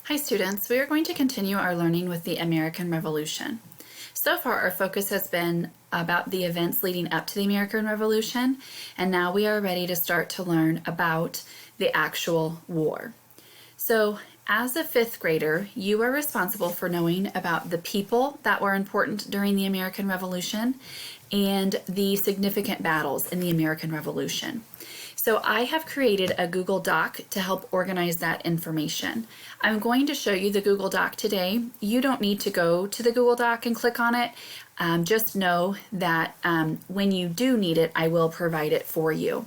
Hi students, we are going to continue our learning with the American Revolution. So far our focus has been about the events leading up to the American Revolution, and now we are ready to start to learn about the actual war. So as a fifth grader, you are responsible for knowing about the people that were important during the American Revolution and the significant battles in the American Revolution. So I have created a Google Doc to help organize that information. I'm going to show you the Google Doc today. You don't need to go to the Google Doc and click on it. Just know that when you do need it, I will provide it for you.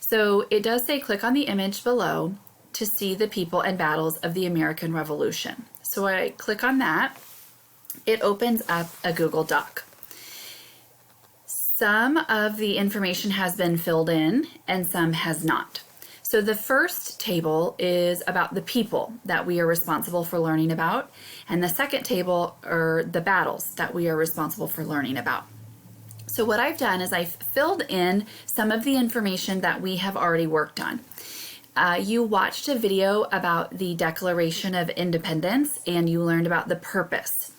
So it does say click on the image below to see the people and battles of the American Revolution. So I click on that. It opens up a Google Doc. Some of the information has been filled in and some has not. So the first table is about the people that we are responsible for learning about, and the second table are the battles that we are responsible for learning about. So what I've done is I've filled in some of the information that we have already worked on. You watched a video about the Declaration of Independence and you learned about the purpose.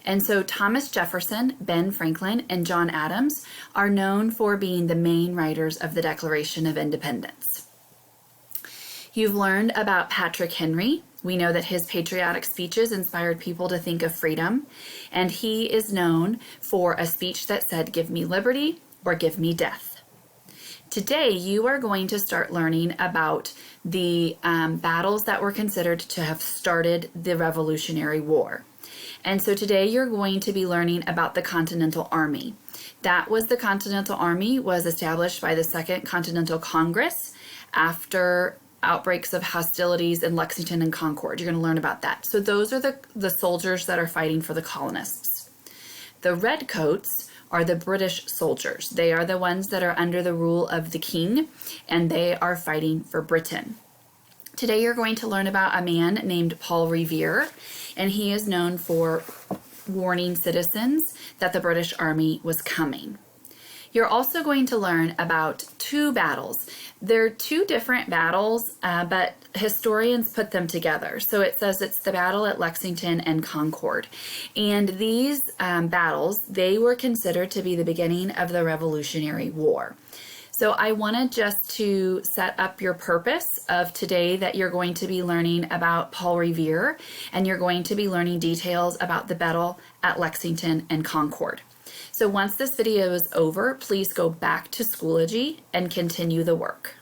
And so Thomas Jefferson, Ben Franklin, and John Adams are known for being the main writers of the Declaration of Independence. You've learned about Patrick Henry. We know that his patriotic speeches inspired people to think of freedom, and he is known for a speech that said, "Give me liberty or give me death." Today, you are going to start learning about the battles that were considered to have started the Revolutionary War. And so today you're going to be learning about the Continental Army. The Continental Army was established by the Second Continental Congress after outbreaks of hostilities in Lexington and Concord. You're going to learn about that. So those are the soldiers that are fighting for the colonists. The redcoats are the British soldiers. They are the ones that are under the rule of the king, and they are fighting for Britain. Today you're going to learn about a man named Paul Revere, and he is known for warning citizens that the British Army was coming. You're also going to learn about two battles. They're two different battles, but historians put them together. So it says it's the battle at Lexington and Concord. And these battles, they were considered to be the beginning of the Revolutionary War. So I wanted just to set up your purpose of today that you're going to be learning about Paul Revere, and you're going to be learning details about the battle at Lexington and Concord. So once this video is over, please go back to Schoology and continue the work.